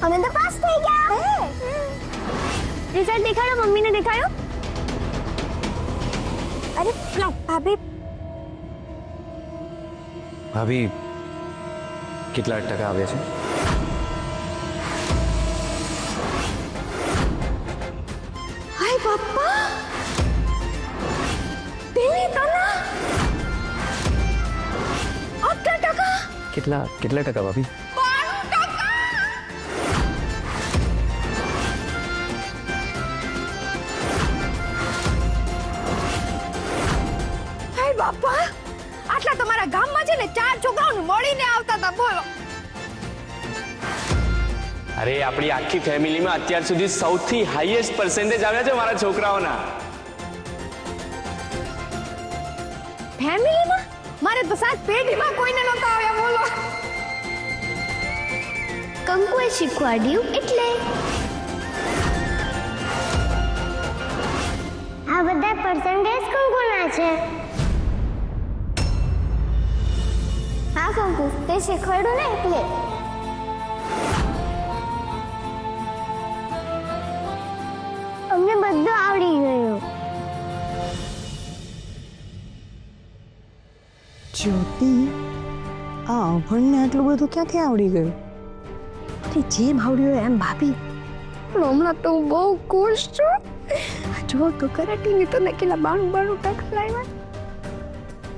અમે તો પાસ થઈ ગયા. રિઝલ્ટ દેખાડો, મમ્મીને દેખાડો. અરે પેલા ભાભી ભાભી કેટલા ટકા આવ્યા છે? હાય બાપા, તેની તના 8%. કેટલા ટકા ભાભી? 12%. હાય બાપા, આટલા તમારા ગામમાં છે ને 4 છોકરાઓને મળીને આવતા હતા. બોલો. અરે આપણી આખી ફેમિલીમાં અત્યાર સુધી સૌથી હાઈએસ્ટ પર્સન્ટેજ આવ્યા છે મારા છોકરાઓના. ફેમિલીમાં મારે તો સાત પેઢીમાં કોઈને નહોતા આવ્યા. બોલો. કંકુએ શીખવાડ્યું એટલે આ બધા પર્સન્ટેજ કંકુના છે. હા કંકુ, તે શીખવાડ્યું ને એટલે. અમને બધું આવડી ગયું. જ્યોતિ, આ અભણને આટલું બધું ક્યાંથી આવડી ગયું? અરે જેમ આવડ્યું એમ ભાભી. પણ હમણાં તો હું બહુ ખુશ છું. જો તો કરાટીની તો ને કેટલા 92% લાવ્યા.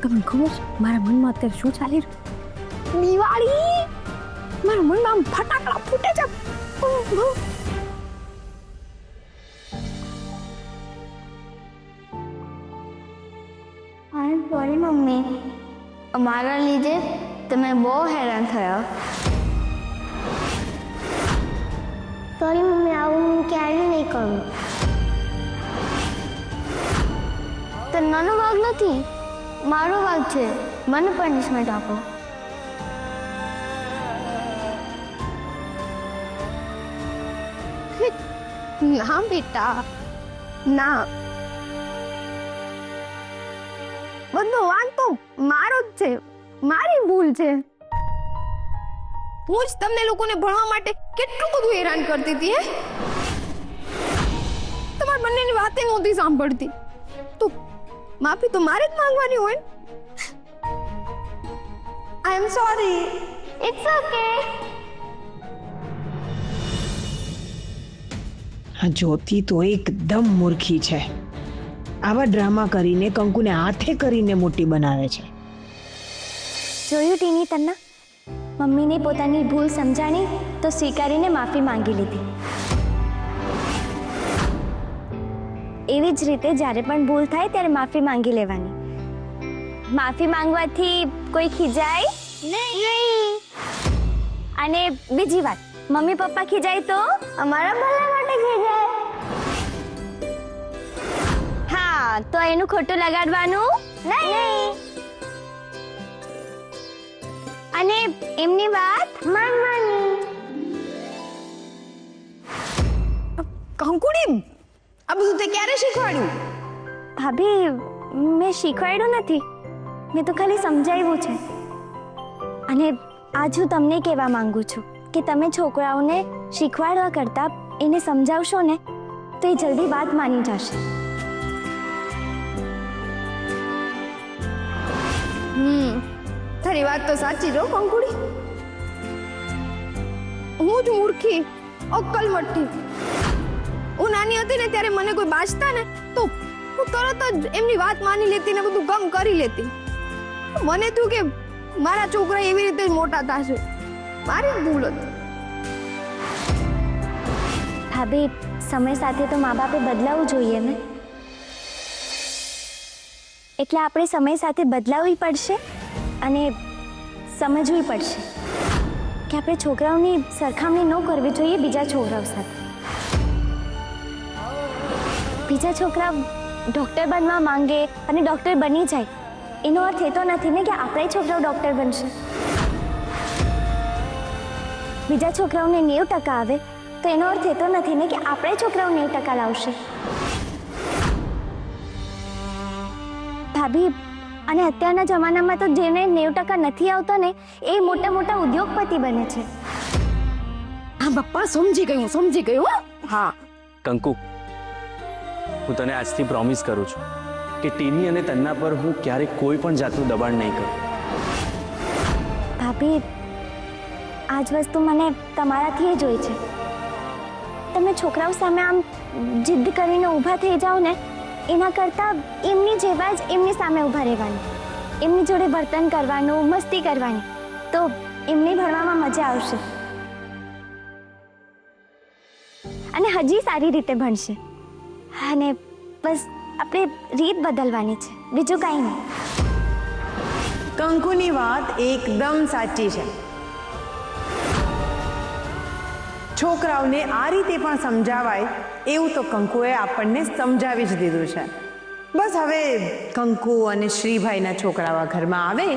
તમને ખબર છે મારા મનમાં અત્યારે શું ચાલી રહ્યું? દિવાળી. મારા મનમાં આમ ફટાકડા ફૂટે છે. આઈ સોરી મમ્મી, અમારા લીધે તમે બહુ હેરાન થયા. સોરી મમ્મી, આવું હું ક્યારેય નહીં કરું. તો નાનો ભાગ નથી, મારો ભાગ છે. મને પનિશમેન્ટ આપો. ના બેટા, ના. બધો વાંક તો મારો જ છે, મારી ભૂલ છે. હું જ તમને લોકોને ભણવા માટે કેટલું બધું હેરાન કરતી હતી. તમારા બંનેની વાતે નહોતી સાંભળતી. તો માફી તો મારે જ માંગવાની હોય. I am sorry. It's okay. આ જ્યોતિ તો એકદમ મૂર્ખી છે. આવા ડ્રામા કરીને કંકુને હાથે કરીને મોટી બનાવે છે. જોયું ટીની તન્ના, મમ્મીને પોતાની ભૂલ સમજાણી તો સ્વીકારીને માફી માંગી લીધી. એવી જ રીતે જ્યારે પણ ભૂલ થાય ત્યારે માફી માંગી લેવાની. માફી માંગવાથી કોઈ ખીજાય નહીં. અને બીજી વાત, મમ્મી પપ્પા ખીજાય તો અમારા ભલા માટે ખીજાય. હા, તો એનું ખોટું લગાડવાનું નહીં. અને એમની વાત માનવાની. કંકુડી, આ બધું તે ક્યારે શીખવાડ્યું? ભાભી, મેં શીખવાડ્યું નથી, મેં તો ખાલી સમજાવ્યું છે. અને આજ હું તમને કહેવા માંગુ છું કે તમે છોકરાઓને શીખવાડવા કરતાં એને સમજાવશો ને તો એ જલ્દી વાત માની જશે. તારી વાત તો સાચી જો કંકુડી. હું જ મૂર્ખી, અક્કલ મઠ્ઠી. હું નાની હતી ને ત્યારે મને કોઈ બાજતા ને તો હું તરત જ એમની વાત માની લેતી ને બધું કામ કરી લેતી. મને થયું કે મારા છોકરા એવી રીતે જ મોટા થશે. મારી ભૂલ હતી. ભાભી, સમય સાથે તો મા બાપે બદલાવવું જોઈએ ને. એટલે આપણે સમય સાથે બદલાવવી પડશે અને સમજવી પડશે કે આપણે છોકરાઓની સરખામણી ન કરવી જોઈએ બીજા છોકરાઓ સાથે. બીજા છોકરા ડૉક્ટર બનવા માંગે અને ડૉક્ટર બની જાય એનો અર્થ એ તો નથી ને કે આપણા છોકરાઓ ડૉક્ટર બનશે. બીજા છોકરાઓને 90% આવે તો એનો અર્થ એ તો નથી ને કે આપણે છોકરાઓ 90% લાવશે. ભાભી, અને અત્યારના જમાનામાં તો જેને 90% નથી આવતા ને એ મોટા મોટા ઉદ્યોગપતિ બને છે. હા પપ્પા સમજી ગયું હો. હા કંકુ, હું તને આજથી પ્રોમિસ કરું છું કે ટીની અને તન્ના પર હું ક્યારેય કોઈ પણ જાતનું દબાણ નહીં કરું. ભાભી, આજ વસ્તુ મને તમારાથી જ હોય છે. તમે છોકરાઓ સામે આમ જીદ કરીને ઊભા થઈ જાઓ ને, એના કરતાં એમની જેવા જ એમની સામે ઊભા રહેવાનું, એમની જોડે વર્તન કરવાનું, મસ્તી કરવાની, તો એમને ભણવામાં મજા આવશે અને હજી સારી રીતે ભણશે. અને બસ આપણે રીત બદલવાની છે, બીજું કાંઈ નહીં. કંકુની વાત એકદમ સાચી છે. છોકરાઓને આ રીતે પણ સમજાવાય એવું તો કંકુએ આપણને સમજાવી જ દીધું છે. બસ હવે કંકુ અને શ્રીભાઈના છોકરાઓ ઘરમાં આવે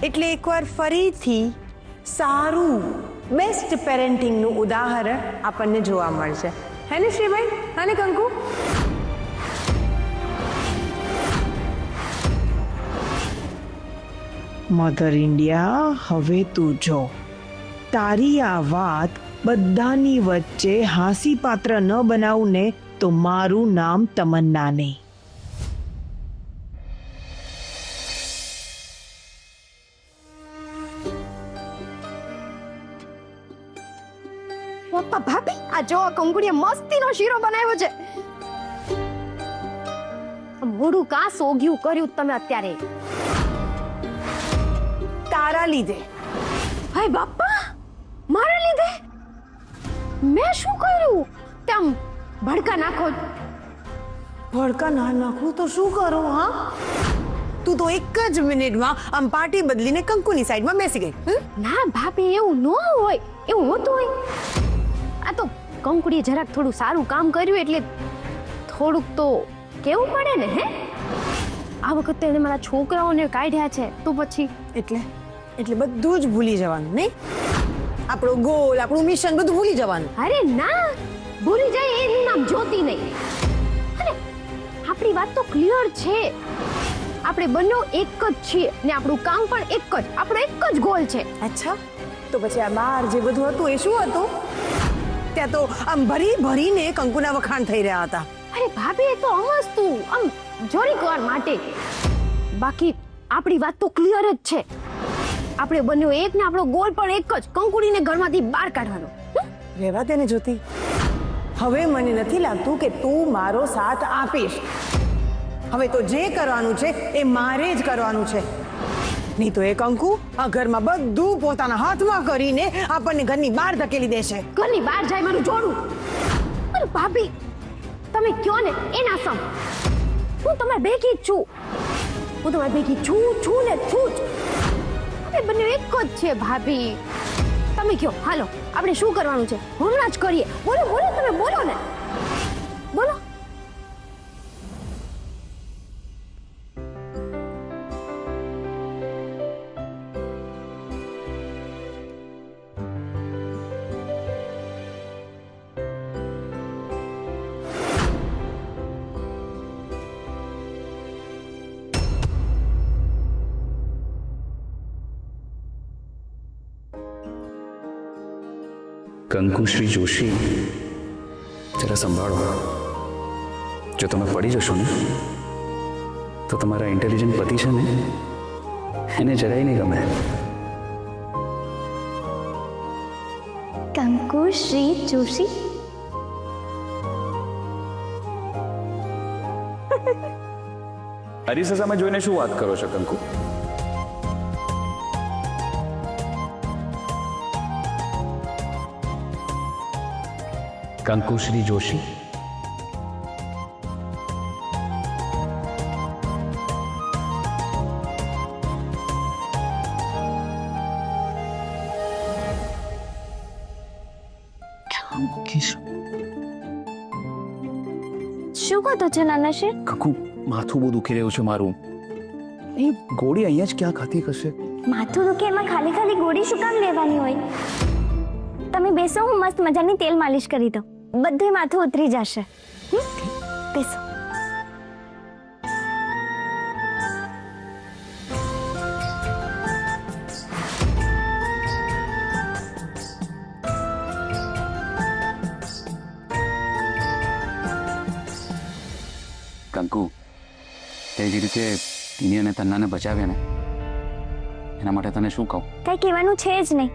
એટલે એકવાર ફરીથી સારું બેસ્ટ પેરેન્ટિંગનું ઉદાહરણ આપણને જોવા મળશે. હે ને શ્રીભાઈ? હા ને કંકુ? મધર ઇન્ડિયા, હવે તું જો, તારી આ વાત બધાની વચ્ચે હાસી પાત્ર ન બનાવું ને તો મારું નામ તમન્ના નહીં. પપ્પા ભાભી આ જો કંકુડીએ મસ્તીનો શીરો બનાવ્યો છે. મોઢું કા સોગ્યું કર્યું તમે અત્યારે? તારા લીધે. હાય બાપા, મારા લીધે? મેં શું કર્યું? તેમ ભડકા નાખો. ભડકા ના નાખું તો શું કરું? હા, તું તો એક જ મિનિટમાં આમ પાર્ટી બદલીને કંકુની સાઈડમાં બેસી ગઈ. ના ભાભી, એવું ન હોય. એવું હોતું હોય? આ તો કંકુડીએ જરાક થોડું સારું કામ કર્યું એટલે થોડુંક તો કેવું પડે ને. હે, આ વખતે એને મારા છોકરાઓને કાઢ્યા છે તો પછી એટલે બધું જ ભૂલી જવાનું નહીં? આપણો ગોલ, આપણું મિશન બધું ભૂલી જવાનું. અરે ના, ભૂલી જાય એનું નામ જ્યોતિ નહીં. અને આપણી વાત તો ક્લિયર છે. આપણે બંને એક જ છીએ ને આપણું કામ પણ એક જ, આપણો એક જ ગોલ છે. અચ્છા, તો પછી આ બહાર જે બધું હતું એ શું હતું? ત્યાં તો આમ ભરીને કંકુના વખાણ થઈ રહ્યા હતા. અરે ભાભી, એ તો અમસ્તું, આમ જોરીક વાર માટે. બાકી આપણી વાત તો ક્લિયર જ છે. આપણે બંને એક ને આપણો ગોલ પણ એક જ, કંકુડીને ઘરમાંથી બહાર કાઢવાનો. રહેવા દે ને જ્યોતિ, હવે મને નથી લાગતું કે તું મારો સાથ આપીશ. હવે તો જે કરવાનું છે એ મારે જ કરવાનું છે. નહીં તો એ કંકુ આ ઘરમાં બધું પોતાના હાથમાં કરીને આપણને ઘરની બહાર ધકેલી દેશે. ઘરની બહાર જાય મારું જોડું. અરે ભાભી, તમે કયો ને એના સમ. હું તમારી ભેગી જ છું. હું તમારી ભેગી છું ને છું જ. આપણે બંને એક જ છે ભાભી. તમે કયો, હાલો આપણે શું કરવાનું છે હમણાં જ કરીએ. બોલો બોલો, તમે બોલો ને, બોલો. કંકુશ્રી જોશી, જરા સંભાળો. જો તમે પડી જશો ને તો તમારા ઇન્ટેલિજન્ટ પતિ છે ને એને જરાય નહીં ગમે. કંકુ શ્રી જોશી, હરીસા સામે જોઈને શું વાત કરો છો કંકુ? કંકુશ્રી જોશી, શું કહો છો નાના શેર? કંકુ, માથું બહુ દુખી રહ્યું છે મારું. એ ગોળી અહીંયા જ ક્યાં ખાતી હશે? માથું દુખે એમાં ખાલી ખાલી ગોળી શું કામ લેવાની હોય? તમે બેસો, હું મસ્ત મજાની તેલ માલિશ કરી દઉં, બધું માથું ઉતરી જશે. બેસો. કંકુ, તે જે રીતે ટીની અને તન્નાને બચાવ્યા ને એના માટે તને શું કહું? કઈ કહેવાનું છે જ નહીં.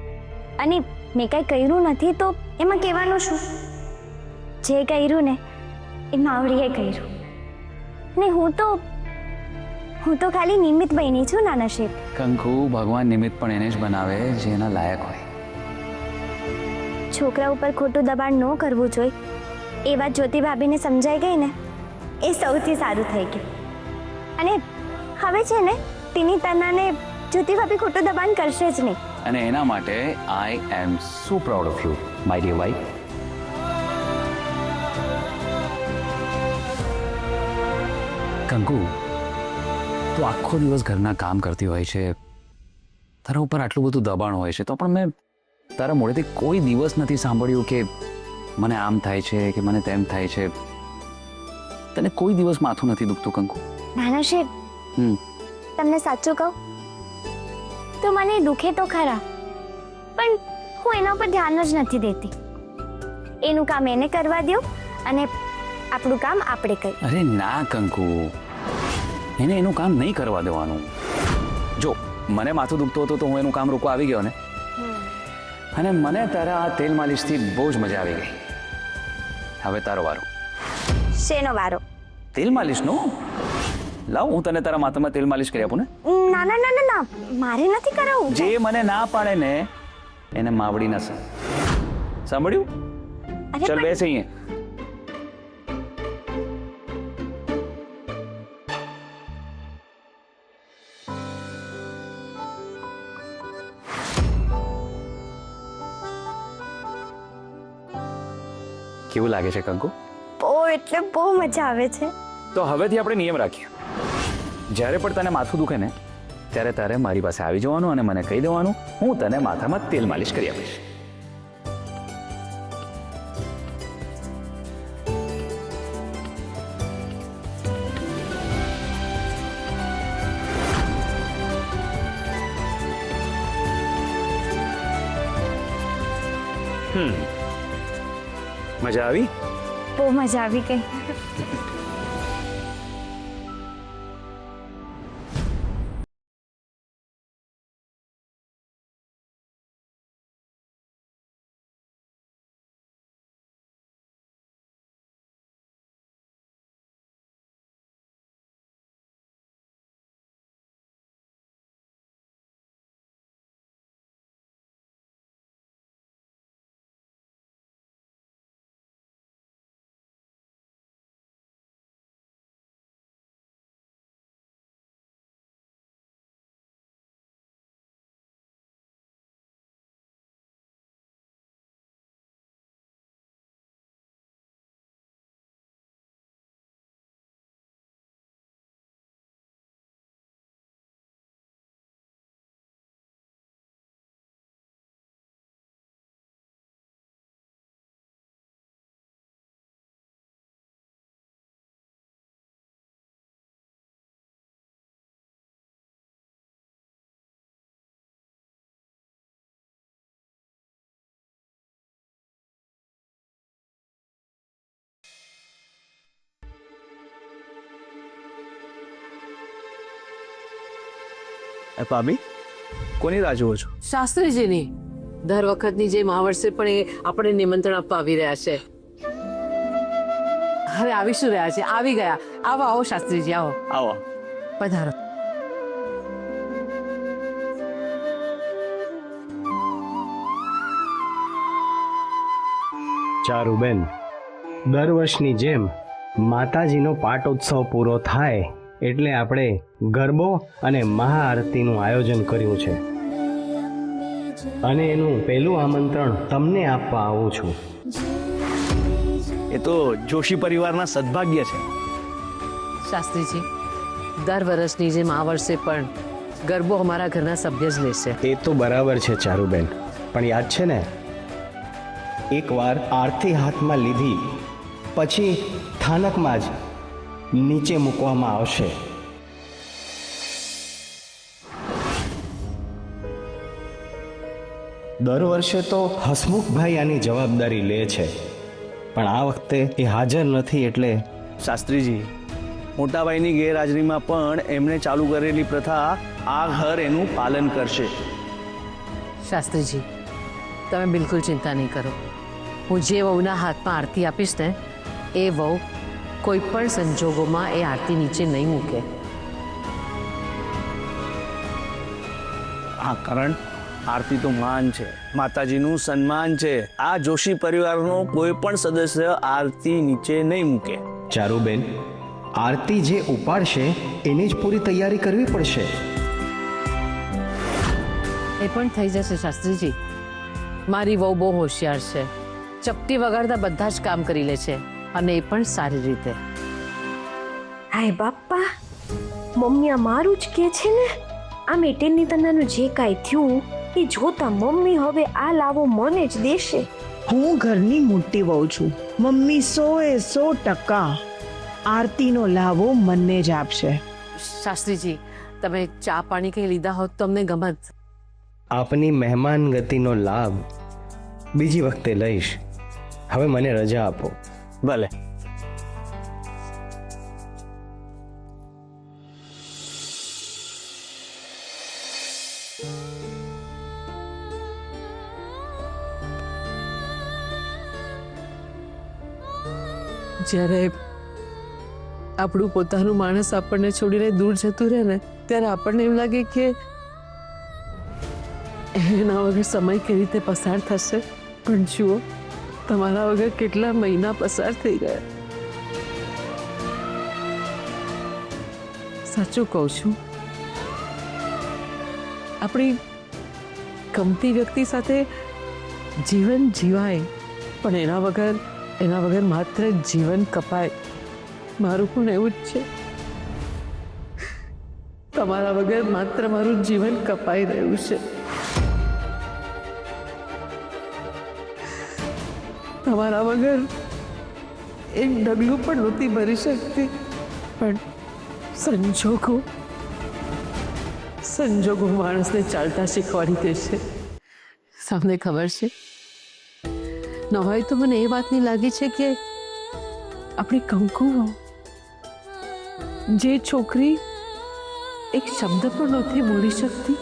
અને મેં કઈ કર્યું નથી તો એમાં કહેવાનું શું? જે કર્યું ને એ માવડીએ કર્યું. ને હું તો ખાલી નિમિત્ત બની છું નાના શેઠ. કંકુ, ભગવાન નિમિત્ત પણ એને જ બનાવે જે એના લાયક હોય. છોકરા ઉપર ખોટું દબાણ ન કરવું જોઈએ એ વાત જ્યોતિ ભાભીને સમજાઈ ગઈ ને એ સૌથી સારું થઈ ગયું. અને હવે છે ને ટીની તન્નાને જ્યોતિ ભાભી ખોટું દબાણ કરશે જ નહીં. અને એના માટે I am so proud of you my dear wife. Kanku, તું આખો દિવસ ઘરના કામ કરતી હોય છે, તારા ઉપર આટલું બધું દબાણ હોય છે, તો પણ મેં તારા મોઢેથી કોઈ દિવસ નથી સાંભળ્યું કે મને આમ થાય છે કે મને તેમ થાય છે. તને કોઈ દિવસ માથું નથી દુખતું કંકુ? નાના શેઠ, તમને સાચું કહું તો મને દુખે તો ખરા, પણ હું એના ઉપર ધ્યાન જ નથી દેતી. એનું કામ એને કરવા દો અને આપણું કામ આપણે કરીએ. અરે ના કંકુ, એને એનું કામ નહીં કરવા દેવાનું. જો મને માથું દુખતું હતું તો હું એનું કામ રોકવા આવી ગયો ને, અને મને તારા આ તેલ માલિશથી બહુ જ મજા આવી ગઈ. હવે તારો વારો. શેનો વારો? તેલ માલિશનો. લાવ, હું તને તારા માથામાં તેલ માલિશ કરી આપું ને. ના ના ના ના ના, મારે નથી કરાવવું. જે મને ના પાડે ને એને માવડી ના સાંભળ્યું? અરે ચલ પણ- બેસ અહીંયા. કેવું લાગે છે કંકુ? બહુ એટલે બહુ મજા આવે છે. તો હવેથી આપણે નિયમ રાખીએ, જ્યારે પણ તને માથું દુખે ને ત્યારે તારે મારી પાસે આવી જવાનું અને મને કહી દેવાનું, હું તને માથામાં તેલ માલિશ કરી આપીશ. મજા આવી? બહુ મજા આવી ગઈ. ભાભી, કોની રાહ જુઓ છો? શાસ્ત્રીજીની. દર વખતની જેમ આ વર્ષે પણ એ આપણે નિમંત્રણ આપવા આવી રહ્યા છે. હવે આવીશું રહ્યા છે, આવી ગયા. આવો આવો શાસ્ત્રીજી, આવો આવો. પધારો. ચારુબેન, દર વર્ષની જેમ માતાજીનો પાટોત્સવ પૂરો થાય એટલે આપણે ગરબો અને મહાઆરતીનું આયોજન કર્યું છે, અને એનું પહેલું આમંત્રણ તમને આપવા આવું છું. એ તો જોશી પરિવારના સદભાગ્ય છે. શાસ્ત્રીજી, દર વર્ષની જેમ આ વર્ષે પણ ગરબો અમારા ઘરના સભ્ય જ લેશે. એ તો બરાબર છે ચારુબેન, પણ યાદ છે ને, એકવાર આરતી હાથમાં લીધી પછી સ્થાનકમાં જ નીચે મૂકવામાં આવશે. દર વર્ષે તો હસમુખભાઈ આની જવાબદારી લે છે, પણ આ વખતે એ હાજર નથી એટલે શાસ્ત્રીજી, મોટાભાઈની ગેરહાજરીમાં પણ એમણે ચાલુ કરેલી પ્રથા આ ઘર એનું પાલન કરશે. શાસ્ત્રીજી, તમે બિલકુલ ચિંતા નહીં કરો. હું જે વહુના હાથમાં આરતી આપીશ ને, એ વહુ કોઈ પણ સંજોગોમાં એ આરતી નીચે નહીં મૂકે. હા, કારણ આરતી તો માન છે, માતાજીનું સન્માન છે. આ જોશી પરિવારનો કોઈ પણ સદસ્ય આરતી નીચે નહીં મૂકે. ચારુબેન, આરતી જે ઉપાડશે એની જ પૂરી તૈયારી કરવી પડશે. એ પણ થઈ જશે શાસ્ત્રીજી. મારી વહુ બહુ હોશિયાર છે. ચપટી વગાડતા બધા જ કામ કરી લે છે, અને એ પણ સારી રીતે. હાય બાપ્પા, મમ્મી આ મારું જ કે છે ને. આ મેટેલની તનાનું જે કાંઈ થયું એ જોતા મમ્મી હવે આ લાવો મને જ દેશે. હું ઘરની મોટી વહુ છું. મમ્મી 100% આરતીનો લાવો મને જ આપશે. શાસ્ત્રીજી, તમે ચા પાણી કંઈ લીધા હોત તો અમને ગમત. આપની મહેમાન ગતિનો લાભ બીજી વખતે લઈશ. હવે મને રજા આપો. ભલે. જ્યારે આપણું પોતાનું માણસ આપણને છોડીને દૂર જતું રહે ને, ત્યારે આપણને એમ લાગે કે એના વગર સમય કેવી રીતે પસાર થશે. પણ જુઓ, તમારા વગર કેટલા મહિના પસાર થઈ ગયા. સાચું કહું છું, આપણી ગમતી વ્યક્તિ સાથે જીવન જીવાય, પણ એના વગર માત્ર જીવન કપાય. મારું પણ એવું જ છે. તમારા વગર માત્ર મારું જીવન કપાઈ રહ્યું છે. તમારા વગર એક ડગલું પણ નહોતી ભરી શકતી. પણ સંજોગો માણસને ચાલતા શીખવાડી દે છે. તમને ખબર છે, નવાઈ તો મને એ વાતની લાગી છે કે આપણી કંકુ, જે છોકરી એક શબ્દ પણ નહોતી બોલી શકતી,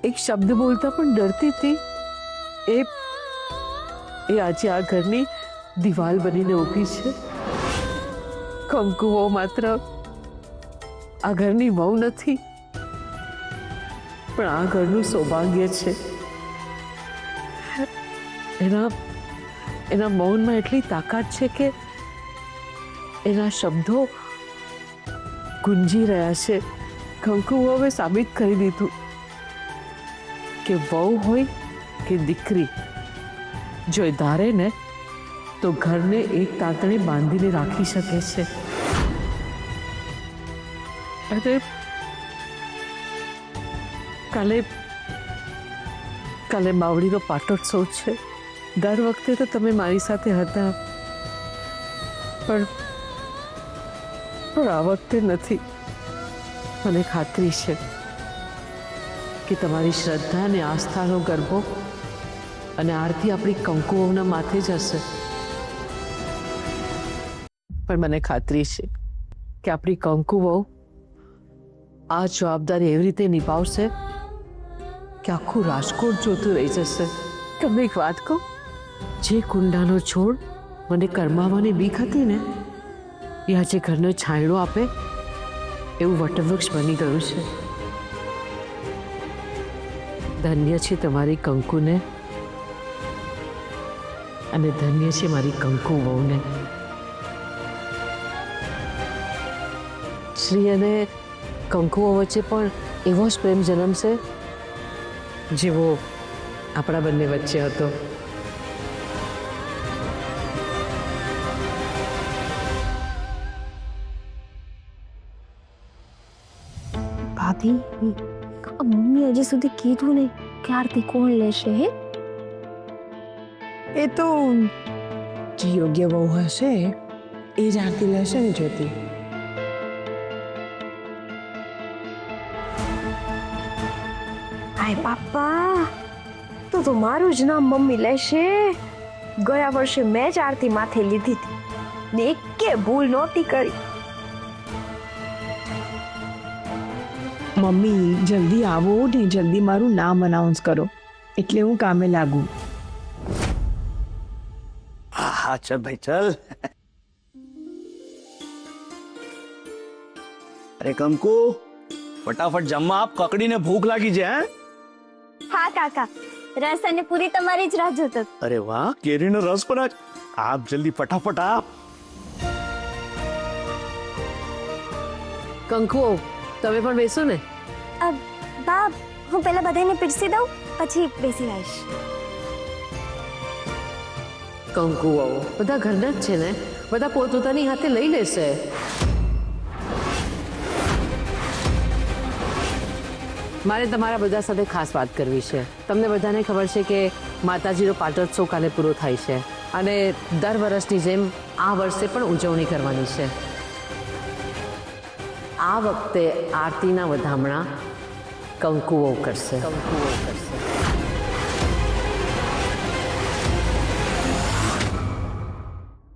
એક શબ્દ બોલતા પણ ડરતી હતી, એ આજે આ ઘરની દિવાલ બનીને ઊભી છે. કંકુઓ માત્ર આ ઘરની વહુ નથી, પણ આ ઘરનું સૌભાગ્ય છે. એના મૌનમાં એટલી તાકાત છે કે એના શબ્દો ગુંજી રહ્યા છે. કંકુઓ હવે સાબિત કરી દીધું કે વહુ હોય કે દીકરી, જો એ ધારે ને તો ઘરને એક તાંતણે બાંધીને રાખી શકે છે. અરે કાલે માવડીનો પાટોત્સવ છે. દર વખતે તો તમે મારી સાથે હતા, પણ આ વખતે નથી. મને ખાતરી છે કે તમારી શ્રદ્ધા અને આસ્થાનો ગરબો અને આરતી આપણી કંકુઓના માથે જ હશે. પણ મને ખાતરી છે કે આપણી કંકુઓ આ જવાબદારી એવી રીતે નિભાવશે કે આખું રાજકોટ જોતું રહી જશે. તમને એક વાત કહું, જે કુંડાનો છોડ મને કરમાવાની બીક હતી ને, એ આજે ઘરનો છાંયડો આપે એવું વટવૃક્ષ બની ગયું છે. ધન્ય છે તમારી કંકુને, અને ધન્ય છે મારી કંકુ વહુને. શ્રી અને કંકુઓ વચ્ચે પણ એવો જ પ્રેમ જન્મશે જેવો આપણા બંને વચ્ચે હતો. ભાભી, આ મમ્મી હજી સુધી કીધું નહીં કે આરતી કોણ લેશે? હે, એ તો જે યોગ્ય વહુ હશે એ જ આરતી લેશે ને જ્યોતિ. હાય બાપા, તો મારું જ નામ મમ્મી લેશે. ગયા વર્ષે મેં જ આરતી માથે લીધી હતી ને એકે ભૂલ નહોતી કરી. મમ્મી જલ્દી આવો ને જલ્દી મારું નામ અનાઉન્સ કરો એટલે હું કામે લાગુ. હા ચલ ભાઈ ચલ. અરે કંકુ ફટાફટ જમવા આપ, કકડીને ભૂખ લાગી છે. હે હા કાકા, રસ અને પૂરી તમારી જ રાહ જોતો હતો. અરે વાહ, કેરીનો રસ પણ આપ જલ્દી ફટાફટ આપ. કંકુ તમે પણ બેસો ને. બા, હું પહેલા બધાને પીરસી દઉં પછી બેસી આવીશ. કંકુ આવો બધા ઘરના જ છે ને, બધા પોતપોતાની હાથે લઈ લેશે. મારે તમારા બધા સાથે ખાસ વાત કરવી છે. તમને બધાને ખબર છે કે માતાજીનો પાટોત્સવ કાલે પૂરો થાય છે અને દર વર્ષની જેમ આ વર્ષે પણ ઉજવણી કરવાની છે. આ વખતે આરતીના વધામણા કંકુઓ કરશે. કંકુઓ કરશે.